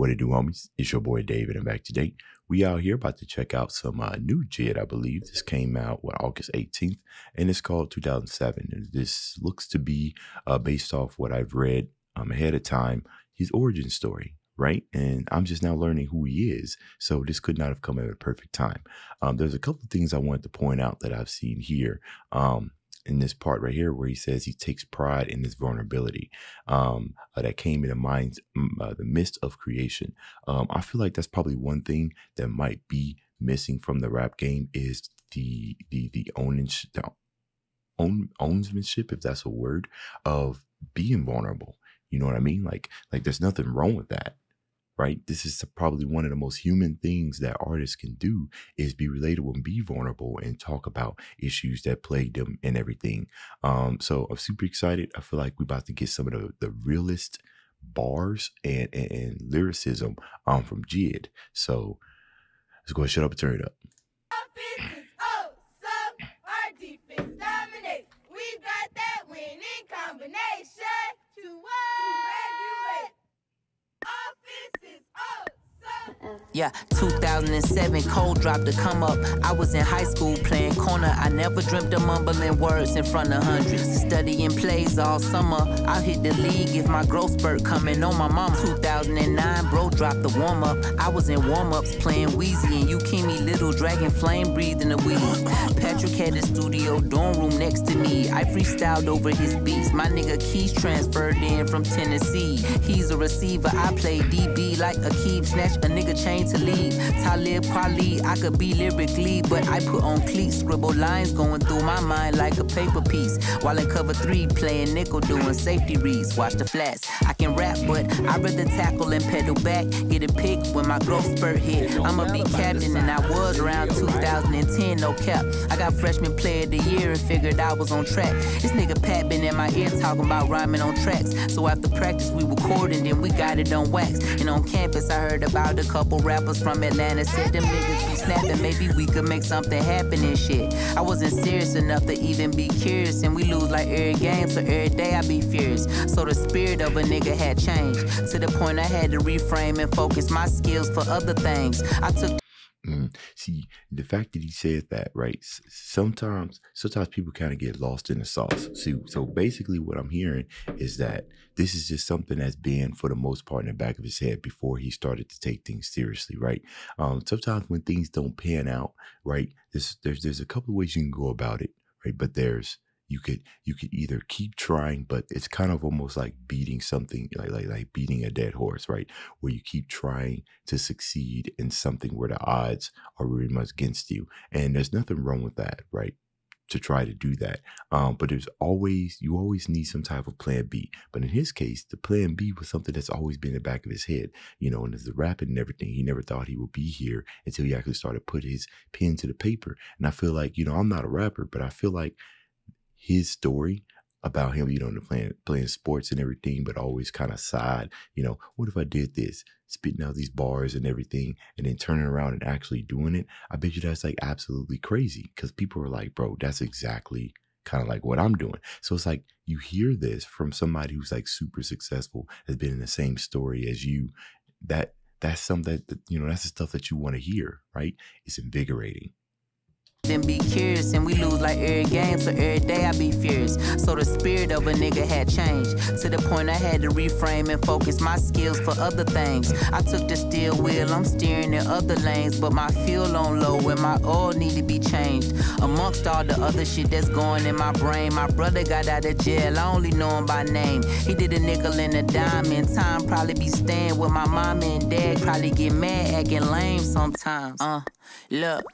What it do, homies? It's your boy David, and back today. We out here about to check out some new J.I.D, I believe. This came out August 18th, and it's called 2007. And this looks to be based off what I've read ahead of time, his origin story, right? And I'm just now learning who he is. So this could not have come at a perfect time. There's a couple of things I wanted to point out that I've seen here. In this part right here where he says he takes pride in his vulnerability that came in the midst of creation. I feel like that's probably one thing that might be missing from the rap game is the ownership, if that's a word, of being vulnerable. You know what I mean? Like there's nothing wrong with that. Right? This is probably one of the most human things that artists can do is be relatable and be vulnerable and talk about issues that plague them and everything. So I'm super excited. I feel like we're about to get some of the realest bars and lyricism from J.I.D. So let's go ahead, shut up and turn it up. Yeah, 2007, cold drop to come up. I was in high school playing corner. I never dreamt of mumbling words in front of hundreds. Studying plays all summer. I hit the league if my growth spurt coming on my mom. 2009, bro dropped the warm up. I was in warm-ups playing Wheezy and Yukimi, Little Dragon, Flame breathing the weed. Patrick had the studio dorm room next to me. I freestyled over his beats. My nigga Keys transferred in from Tennessee. He's a receiver. I play DB like Akeem. Snatch a nigga chain to leave. Talib Kweli, I could be lyrically, but I put on cleats. Scribble lines going through my mind like a paper piece. While in cover 3, playing nickel, doing safety reads. Watch the flats. I can rap, but I'd rather tackle and pedal back. Get a pick when my growth spurt hit. I'ma be captain, and I was around 2010, no cap. I got freshman player of the year and figured I was on track. This nigga Pat been in my ear talking about rhyming on tracks. So after practice, we recorded, then we got it on wax. And on campus, I heard about a couple rappers from Atlanta, said them niggas be snapping, maybe we could make something happen and shit. I wasn't serious enough to even be curious, and we lose like every game, so every day I be furious. So the spirit of a nigga had changed, to the point I had to reframe and focus my skills for other things. I took See, the fact that he said that, right? Sometimes people kind of get lost in the sauce. See, so basically what I'm hearing is that this is just something that's been, for the most part, in the back of his head before he started to take things seriously, right? Sometimes when things don't pan out, right, there's a couple of ways you can go about it, right? But you could either keep trying, but it's kind of almost like beating something, like beating a dead horse, right? Where you keep trying to succeed in something where the odds are really much against you. And there's nothing wrong with that, right? To try to do that. But you always need some type of plan B. But in his case, the plan B was something that's always been in the back of his head, you know, and as the rapping and everything, he never thought he would be here until he actually started putting his pen to the paper. And I feel like, you know, I'm not a rapper, but I feel like his story about him, you know, playing sports and everything, but always kind of side, you know, what if I did this, spitting out these bars and everything, and then turning around and actually doing it? I bet you that's like absolutely crazy, because people are like, bro, that's exactly kind of like what I'm doing. So it's like you hear this from somebody who's like super successful, has been in the same story as you. That's something that, you know, that's the stuff that you want to hear, right? It's invigorating. Then be curious, and we lose like every game, so every day I be furious. So the spirit of a nigga had changed, to the point I had to reframe and focus my skills for other things. I took the steering wheel, I'm steering in other lanes, but my fuel on low and my oil need to be changed. Amongst all the other shit that's going in my brain, my brother got out of jail, I only know him by name. He did a nickel and a dime, and time probably be staying with my mama and dad, probably get mad acting lame sometimes. Look.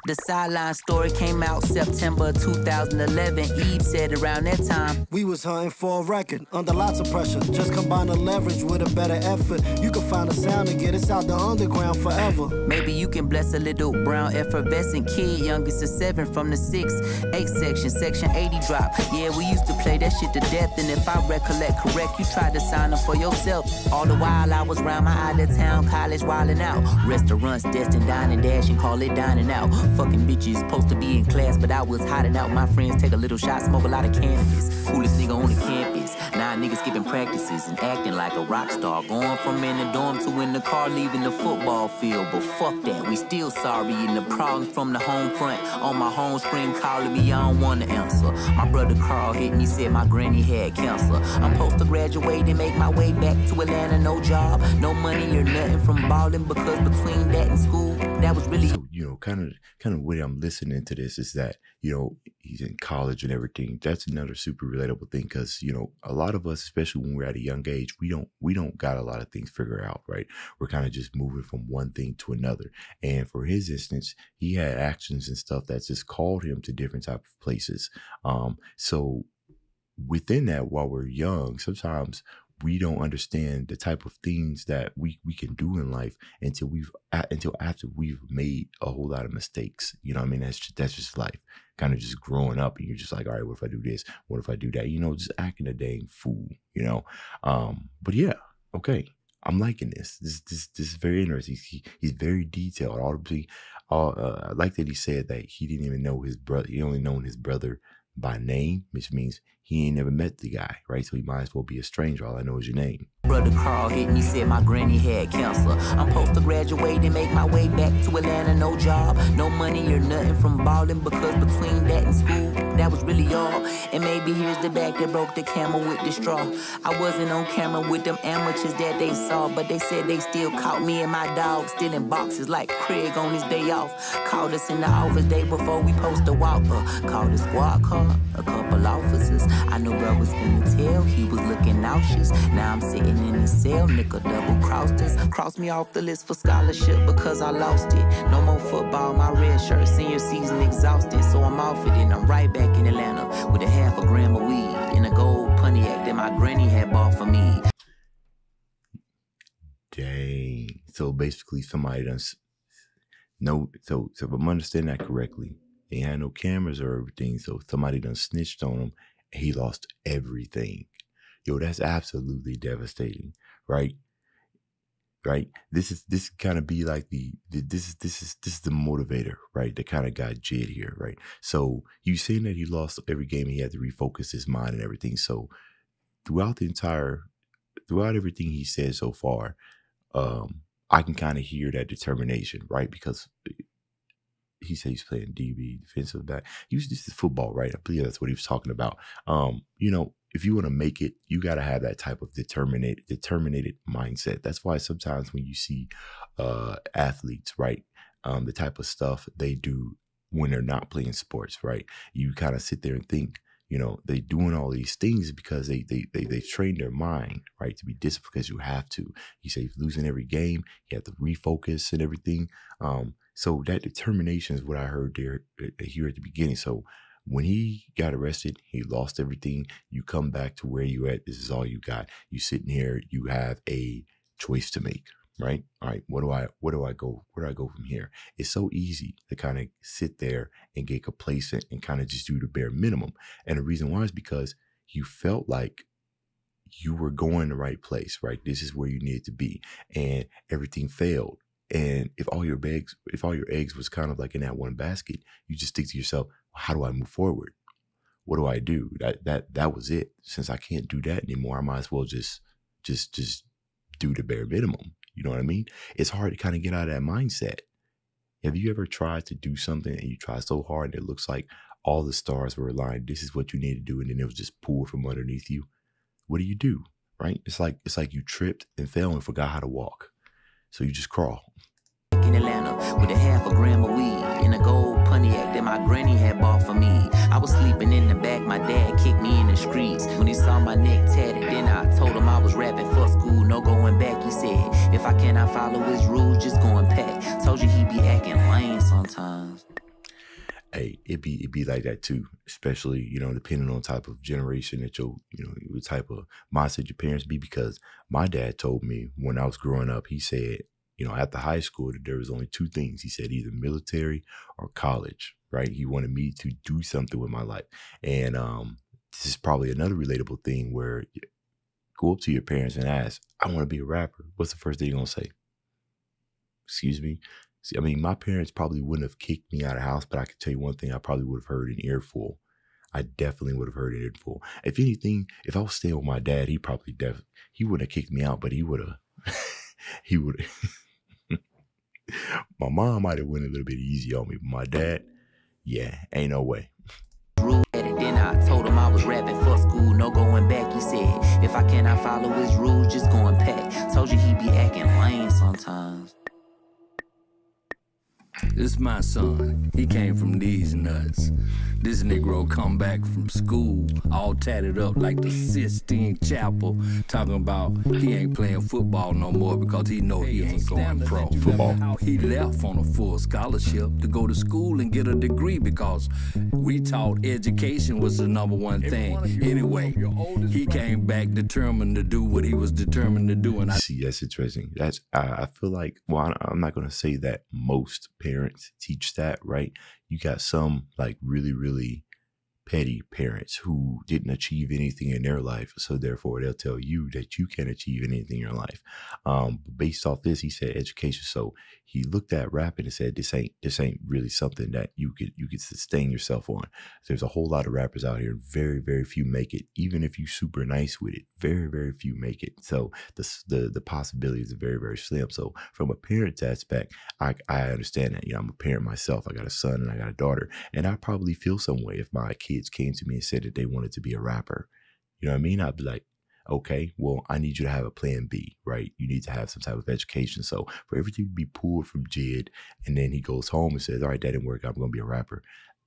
The sideline story came out September 2011. Eve said around that time, we was hunting for a record under lots of pressure. Just combine the leverage with a better effort. You can find a sound and get us out the underground forever. Maybe you can bless a little brown effervescent kid, youngest of 7 from the 6-8 section, section 80 drop. Yeah, we used to play that shit to death, and if I recollect correct, you tried to sign up for yourself. All the while I was round my out of town college wildin' out. Restaurants, destined dine and dash and call it dining out. Fucking bitches supposed to be in class, but I was hiding out. My friends take a little shot, smoke a lot of cannabis. Coolest nigga on the campus. Now niggas skipping practices and acting like a rock star. Going from in the dorm to in the car, leaving the football field. But fuck that, we still sorry. And the problems from the home front. On my home screen calling me, I don't want to answer. My brother Carl hit me, said my granny had cancer. I'm supposed to graduate and make my way back to Atlanta. No job, no money or nothing from balling. Because between that and school, that was really... So, you know, kind of way I'm listening to this is that, you know, he's in college and everything. That's another super relatable thing because, you know, a lot of us, especially when we're at a young age, we don't got a lot of things figured out, right? We're kind of just moving from one thing to another. And for his instance, he had actions and stuff that just called him to different type of places. So within that, while we're young, sometimes we don't understand the type of things that we can do in life until after we've made a whole lot of mistakes. You know what I mean? That's just life. Kind of just growing up, and you're just like, all right, what if I do this? What if I do that? You know, just acting a dang fool, you know? But yeah, okay. I'm liking this. This is very interesting. He's very detailed. I like that he said that he didn't even know his brother. He only known his brother by name, which means he ain't never met the guy, right? So he might as well be a stranger. All I know is your name. Brother Carl hit me, said my granny had cancer. I'm supposed to graduate and make my way back to Atlanta. No job, no money or nothing from balling. Because between that and school, that was really all. And maybe here's the back that broke the camel with the straw. I wasn't on camera with them amateurs that they saw, but they said they still caught me and my dog stealing boxes like Craig on his day off. Called us in the office day before we post a walk. Called a squad car, a couple officers. I knew bro was finna tell, he was looking nauseous. Now I'm sitting in his cell, nickel double crossed us. Crossed me off the list for scholarship because I lost it. No more football, my red shirt, senior season exhausted. So I'm off it and I'm right back in Atlanta with a half a gram of weed in a gold Pontiac that my granny had bought for me. Dang. So basically somebody done so if I'm understanding that correctly, they had no cameras or everything, so somebody done snitched on him and he lost everything. Yo, that's absolutely devastating, right? Right? This kind of be like this is the motivator, right? That kind of got J.I.D here, right? So you saying that he lost every game, he had to refocus his mind and everything. So throughout everything he said so far, I can kind of hear that determination, right? Because he said he's playing DB, defensive back. This is football, right? I believe that's what he was talking about. You know, if you want to make it, you got to have that type of determined mindset. That's why sometimes when you see athletes, right, the type of stuff they do when they're not playing sports, right, you kind of sit there and think, you know, they doing all these things because they've trained their mind, right, to be disciplined because you have to. You say losing every game, you have to refocus and everything. So that determination is what I heard there here at the beginning. So when he got arrested, he lost everything. You come back to where you at. This is all you got. You sitting here. You have a choice to make, right? All right. Where do I go? Where do I go from here? It's so easy to kind of sit there and get complacent and kind of just do the bare minimum. And the reason why is because you felt like you were going the right place, right? This is where you needed to be, and everything failed. And if all your eggs was kind of like in that one basket, you just think to yourself, how do I move forward? What do I do? That was it. Since I can't do that anymore, I might as well just do the bare minimum. You know what I mean? It's hard to kind of get out of that mindset. Have you ever tried to do something and you try so hard and it looks like all the stars were aligned? This is what you need to do, and then it was just pulled from underneath you. What do? Right? It's like you tripped and fell and forgot how to walk. So you just crawl. In Atlanta with a half a gram of weed in a gold Pontiac that my granny had bought for me. I was sleeping in the back, my dad kicked me in the streets. When he saw my neck tatted, then I told him I was rapping for school, no going back. He said, if I cannot follow his rules, just go and pack. Told you he be acting lame sometimes. Hey, it be like that too, especially, you know, depending on the type of generation that the type of mindset your parents be. Because my dad told me when I was growing up, he said, you know, after high school, that there was only two things. He said either military or college, right? He wanted me to do something with my life. And this is probably another relatable thing where you go up to your parents and ask, I want to be a rapper. What's the first thing you're going to say? Excuse me? See, I mean, my parents probably wouldn't have kicked me out of the house, but I can tell you one thing I probably would have heard an earful. I definitely would have heard it in full. If anything, if I was staying with my dad, he probably he wouldn't have kicked me out, but he would have. He would. My mom might have went a little bit easy on me, but my dad, yeah, ain't no way. Then I told him I was rapping for school, no going back. He said, if I cannot follow his rules, just go and pack. Told you he be acting lame sometimes. This my son. He came from these nuts. This Negro come back from school all tatted up like the Sistine Chapel, talking about he ain't playing football no more because he know he ain't going pro. Football. He left on a full scholarship to go to school and get a degree because we taught education was the #1 thing. Anyway, he came back determined to do what he was determined to do. And see, that's interesting. That's I feel like, well, I'm not going to say that most parents teach that, right? You got some like really, really petty parents who didn't achieve anything in their life, so therefore they'll tell you that you can't achieve anything in your life. Based off this, he said education. So he looked at rapping and said, this ain't really something that you could sustain yourself on. There's a whole lot of rappers out here, very, very few make it. Even if you super nice with it, very, very few make it. So the possibilities are very, very slim. So from a parent's aspect, I understand that. You know, I'm a parent myself. I got a son and I got a daughter, and I probably feel some way if my kids came to me and said that they wanted to be a rapper. You know what I mean? I'd be like, okay, well, I need you to have a plan B, right? You need to have some type of education. So for everything to be pulled from J.I.D, and then he goes home and says, all right, that didn't work, I'm going to be a rapper.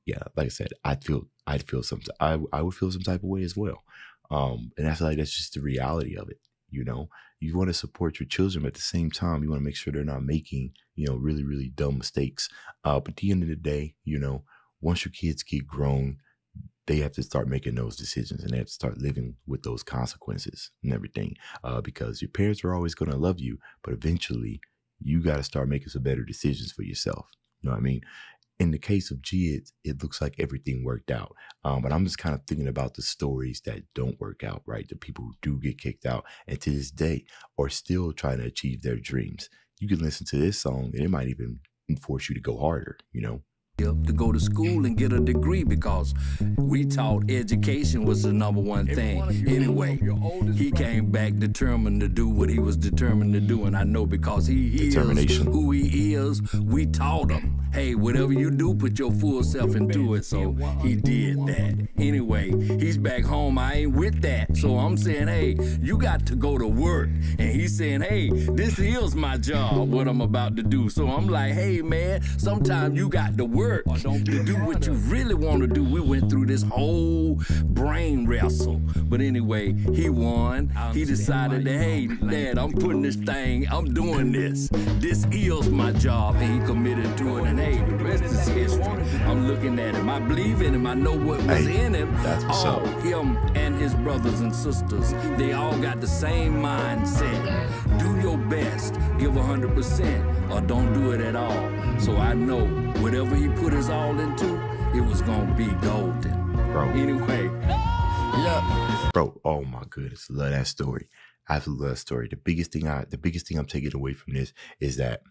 Yeah, like I said, I would feel some type of way as well. And I feel like that's just the reality of it. You know, you want to support your children, but at the same time, you want to make sure they're not making, you know, really, really dumb mistakes. But at the end of the day, you know, once your kids get grown, they have to start making those decisions, and they have to start living with those consequences and everything, because your parents are always going to love you, but eventually you got to start making some better decisions for yourself. You know what I mean? In the case of J.I.D, it looks like everything worked out. But I'm just kind of thinking about the stories that don't work out, right? The people who do get kicked out and to this day are still trying to achieve their dreams. You can listen to this song and it might even force you to go harder, you know? To go to school and get a degree because we taught education was the #1 thing. Anyway, he came back determined to do what he was determined to do, and I know because he is who he is, we taught him, hey, whatever you do, put your full self into it. So he did that. Anyway, he's back home. I ain't with that. So I'm saying, hey, you got to go to work. And he's saying, hey, this is my job, what I'm about to do. So I'm like, hey, man, sometimes you got to work to do what you really want to do. We went through this whole brain wrestle. But anyway, he won. He decided that, hey, Dad, I'm putting this thing, I'm doing this. This is my job. And he committed to it. And hey, the rest is history. I'm looking at him. I believe in him. I know what was in him. That's what's up. Him and his brothers and sisters, they all got the same mindset. Do your best. Give 100% or don't do it at all. So I know whatever he put his all into, it was gonna be golden. Bro. Anyway, look. Bro, oh my goodness, love that story. I absolutely love that story. The biggest thing I'm taking away from this is that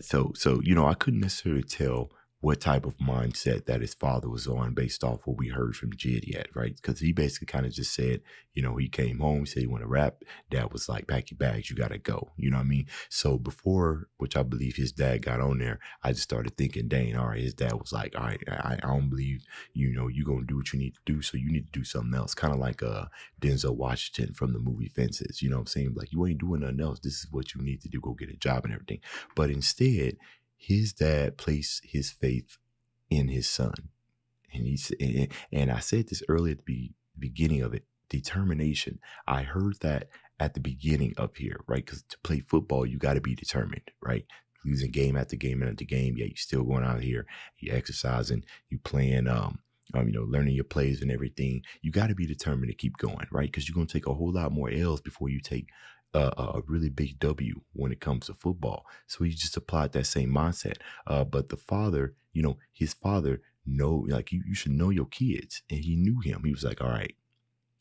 so you know, I couldn't necessarily tell what type of mindset that his father was on based off what we heard from J.I.D yet, right? Because he basically kind of just said, you know, he came home, he said he want to rap. Dad was like, pack your bags, you got to go. You know what I mean? So before, which I believe his dad got on there, I just started thinking, dang, all right, his dad was like, all right, I don't believe, you know, you're going to do what you need to do, so you need to do something else. Kind of like Denzel Washington from the movie Fences. You know what I'm saying? Like, you ain't doing nothing else. This is what you need to do. Go get a job and everything. But instead, his dad placed his faith in his son. And I said this earlier at the beginning of it, determination. I heard that at the beginning up here, right? Because to play football, you got to be determined, right? Losing game after game after game, yeah, you're still going out here, you exercising, you playing, you know, learning your plays and everything. You got to be determined to keep going, right? Because you're going to take a whole lot more L's before you take a really big W when it comes to football. So he just applied that same mindset. But the father, you know, his father like you should know your kids, and he knew him. He was like, all right,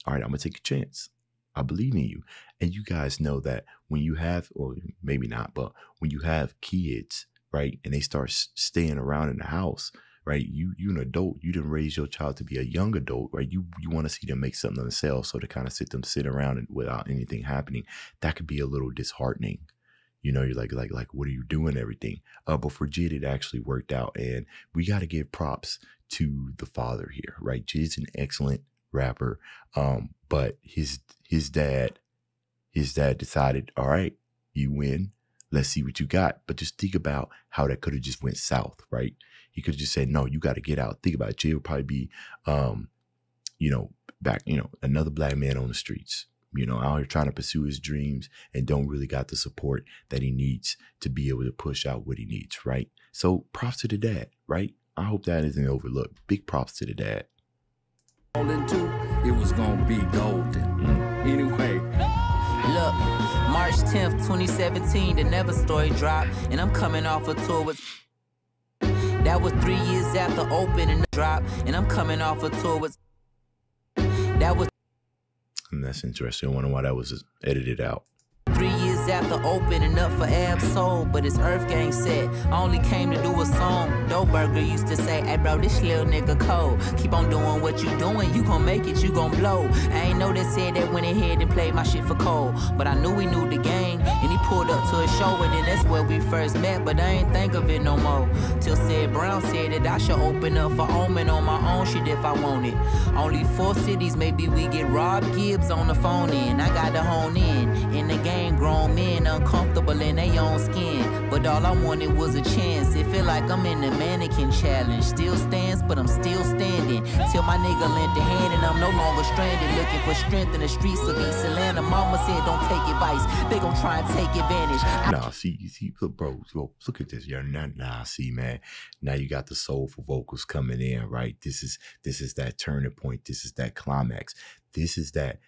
I'm gonna take a chance. I believe in you. And you guys know that when you have, or maybe not, but when you have kids, right, and they start staying around in the house, right? You an adult, you didn't raise your child to be a young adult, right? You want to see them make something of themselves. So to kind of sit around and without anything happening, that could be a little disheartening. You know, you're like, what are you doing? Everything. But for J.I.D, it actually worked out. And we got to give props to the father here, right? J.I.D's an excellent rapper. But his dad decided, all right, you win. Let's see what you got. But just think about how that could have just went south, right? He could have just said, no, you got to get out. Think about it. J.I.D would probably be, back, another black man on the streets, out here trying to pursue his dreams and don't really got the support that he needs to be able to push out what he needs, right? So props to the dad, right? I hope that isn't overlooked. Big props to the dad. It was gonna be golden. Anyway. Look, March 10th, 2017, the Never story dropped, and I'm coming off a tour with... That was 3 years after opening the drop, and I'm coming off a tour with... That was... And that's interesting. I wonder why that was edited out. 3 years after opening up for Ab Soul, but it's Earth Gang set. I only came to do a song. Doe Burger used to say, hey bro, this little nigga cold. Keep on doing what you doing, you gon' make it, you gon' blow. I ain't know that said that went ahead and played my shit for Cole. But I knew he knew the game, and he pulled up to a show, and then that's where we first met, but I ain't think of it no more. Till said Brown said that I should open up for Omen on my own shit if I want it. Only 4 cities, maybe we get Rob Gibbs on the phone in. I gotta hone in the game. Grown men uncomfortable in their own skin, but all I wanted was a chance. It feel like I'm in the mannequin challenge. Still stands, but I'm still standing. Till my nigga lent a hand and I'm no longer stranded, looking for strength in the streets of East Atlanta. Mama said don't take advice, they gon' try and take advantage. Nah, see, bro, look at this. See, man. Now you got the soulful vocals coming in, right? This is that turning point. This is that climax. This is that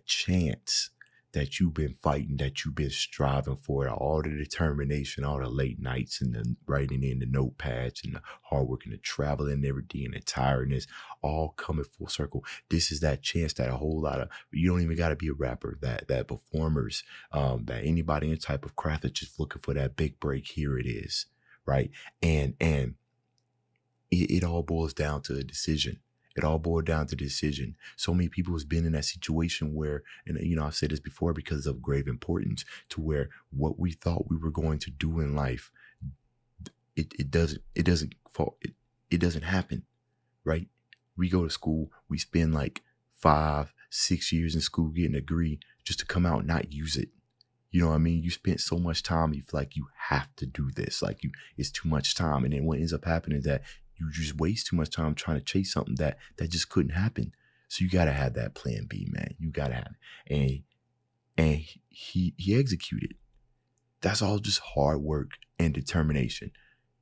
chance that you've been fighting, that you've been striving for, all the determination, all the late nights and the writing in the notepads and the hard work and the travel and everything and the tiredness, all coming full circle. This is that chance that a whole lot of, you don't even got to be a rapper, that performers, that anybody in type of craft that's just looking for that big break, here it is, right? And it all boils down to a decision. It all boiled down to decision. So many people has been in that situation where, and I've said this before because of grave importance, to where what we thought we were going to do in life, it doesn't happen, right? We go to school, we spend like 5-6 years in school getting a degree just to come out and not use it. You know what I mean? You spent so much time, you feel like you have to do this, it's too much time. And then what ends up happening is that you just waste too much time trying to chase something that just couldn't happen. So you got to have that plan B, man. You got to have it. And he executed. That's all just hard work and determination.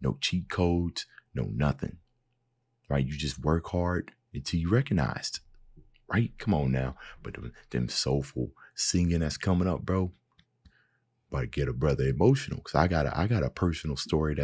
No cheat codes, no nothing, right? You just work hard until you recognized, right? Come on now. But them soulful singing that's coming up, bro, about to get a brother emotional. Cause I got a personal story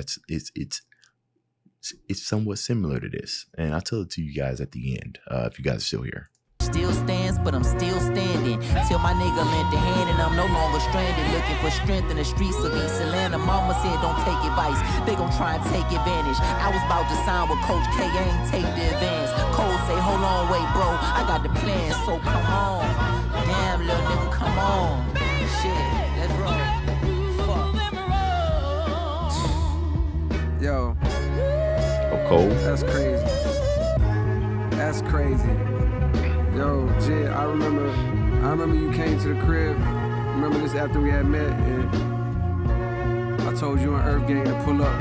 it's somewhat similar to this, and I'll tell it to you guys at the end if you guys are still here. Still stands, but I'm still standing. Till my nigga lent a hand and I'm no longer stranded, looking for strength in the streets of East Atlanta. Mama said don't take advice, they gon' try and take advantage. I was about to sign with Coach K, I ain't take the advance. Cole say hold on, wait bro, I got the plan, so come on. Damn little nigga, come on. Shit, let's roll. Fuck. Yo. Cold. That's crazy. That's crazy. Yo, J, I remember you came to the crib. Remember this after we had met, and I told you and Earth Gang to pull up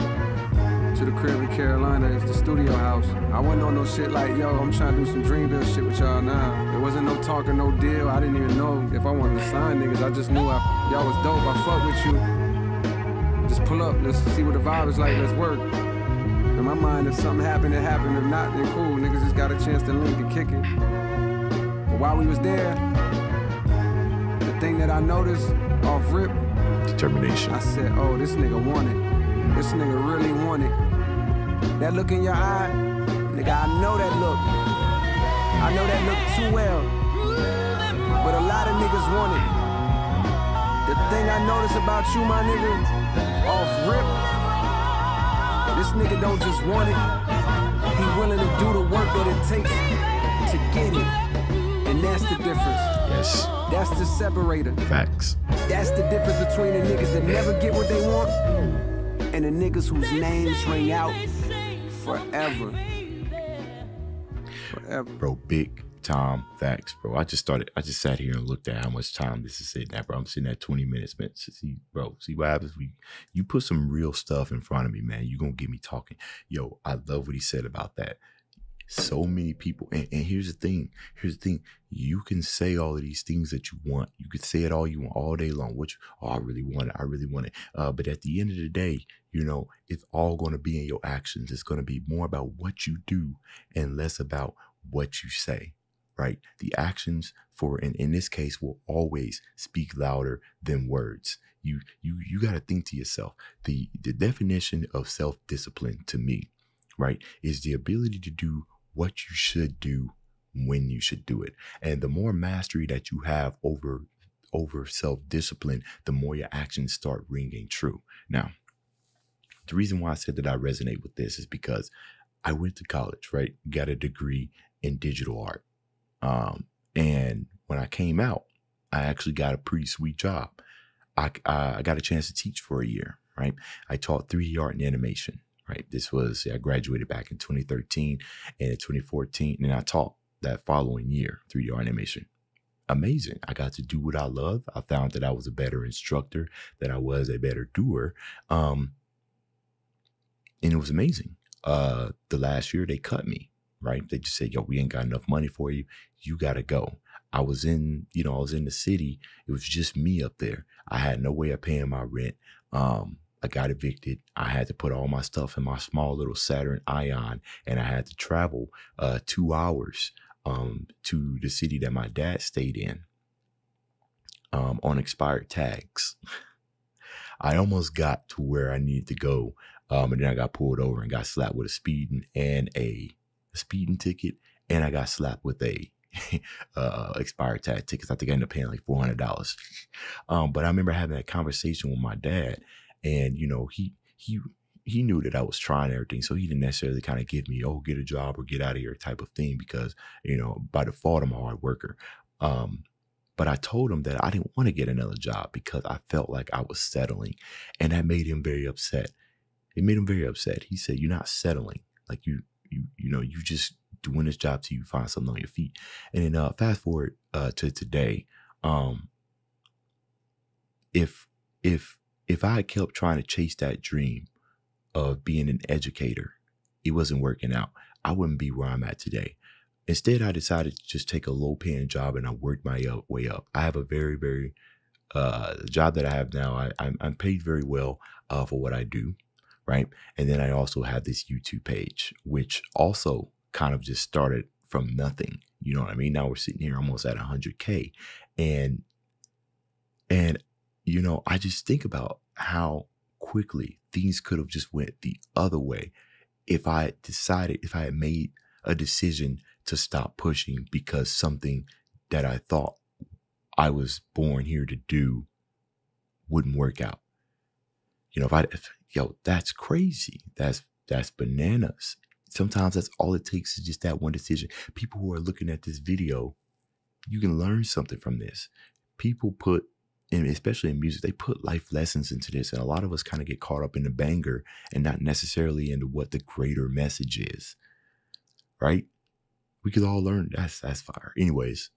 to the crib in Carolina. It's the studio house. I wasn't on no shit like, yo, I'm trying to do some Dreamville shit with y'all now. There wasn't no talk or no deal. I didn't even know if I wanted to sign niggas. I just knew y'all was dope. I fuck with you. Just pull up. Let's see what the vibe is like. Let's work. In my mind, if something happened, it happened. If not, then cool. Niggas just got a chance to link and kick it. But while we was there, the thing that I noticed off rip, determination. I said, oh, this nigga want it. This nigga really want it. That look in your eye, nigga, I know that look. I know that look too well. But a lot of niggas want it. The thing I notice about you, my nigga, off rip, this nigga don't just want it. willing to do the work that it takes to get it. And that's the difference. Yes. That's the separator. Facts. That's the difference between the niggas that never get what they want and the niggas whose names ring out forever. Forever. Bro, big time facts, bro. I just sat here and looked at how much time this is sitting at, bro. I'm sitting at 20 minutes, man. See what happens. You put some real stuff in front of me, man. You gonna get me talking. Yo, I love what he said about that. So many people, and here's the thing. You can say all of these things that you want. You could say it all you want all day long. I really want it. But at the end of the day, you know, it's all going to be in your actions. It's going to be more about what you do and less about what you say, right? The actions in this case will always speak louder than words. You got to think to yourself. The definition of self-discipline to me, right, is the ability to do what you should do when you should do it. And the more mastery that you have over self-discipline, the more your actions start ringing true. Now, the reason why I said that I resonate with this is because I went to college, right? Got a degree in digital art. And when I came out, I actually got a pretty sweet job. I got a chance to teach for a year, right? I taught 3D art and animation. Right. I graduated back in 2013 and in 2014, and I taught that following year, 3D art animation. Amazing. I got to do what I love. I found that I was a better instructor, that I was a better doer. And it was amazing. The last year they cut me, right? They just said, yo, we ain't got enough money for you. You got to go. I was in the city. It was just me up there. I had no way of paying my rent. I got evicted. I had to put all my stuff in my small little Saturn Ion, and I had to travel 2 hours to the city that my dad stayed in on expired tags. I almost got to where I needed to go, and then I got pulled over and got slapped with a speeding ticket, and I got slapped with a expired tag tickets. I think I ended up paying like $400. But I remember having that conversation with my dad. And, you know, he knew that I was trying everything. So he didn't necessarily kind of give me, oh, get a job or get out of here type of thing, because, you know, by default, I'm a hard worker. But I told him that I didn't want to get another job because I felt like I was settling. And that made him very upset. It made him very upset. He said, you're not settling. Like you just doing this job till you find something on your feet. And then fast forward to today. If I had kept trying to chase that dream of being an educator, it wasn't working out, I wouldn't be where I'm at today. Instead, I decided to just take a low-paying job, and I worked my way up. I have a very, very job that I have now. I'm paid very well for what I do, right? And then I also have this YouTube page, which also kind of just started from nothing. You know what I mean? Now we're sitting here almost at 100K, and you know, I just think about how quickly things could have just went the other way if I had made a decision to stop pushing because something that I thought I was born here to do wouldn't work out. You know, that's crazy. That's bananas. Sometimes that's all it takes is just that one decision. People who are looking at this video, you can learn something from this. People put, and especially in music, they put life lessons into this. And a lot of us kind of get caught up in the banger and not necessarily into what the greater message is, right? We could all learn. That's fire. Anyways,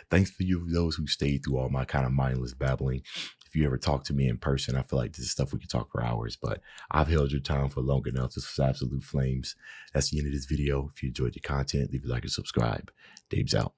thanks for those who stayed through all my kind of mindless babbling. If you ever talk to me in person, I feel like this is stuff we could talk for hours, but I've held your time for long enough. This was Absolute Flames. That's the end of this video. If you enjoyed the content, leave a like and subscribe. Dave's out.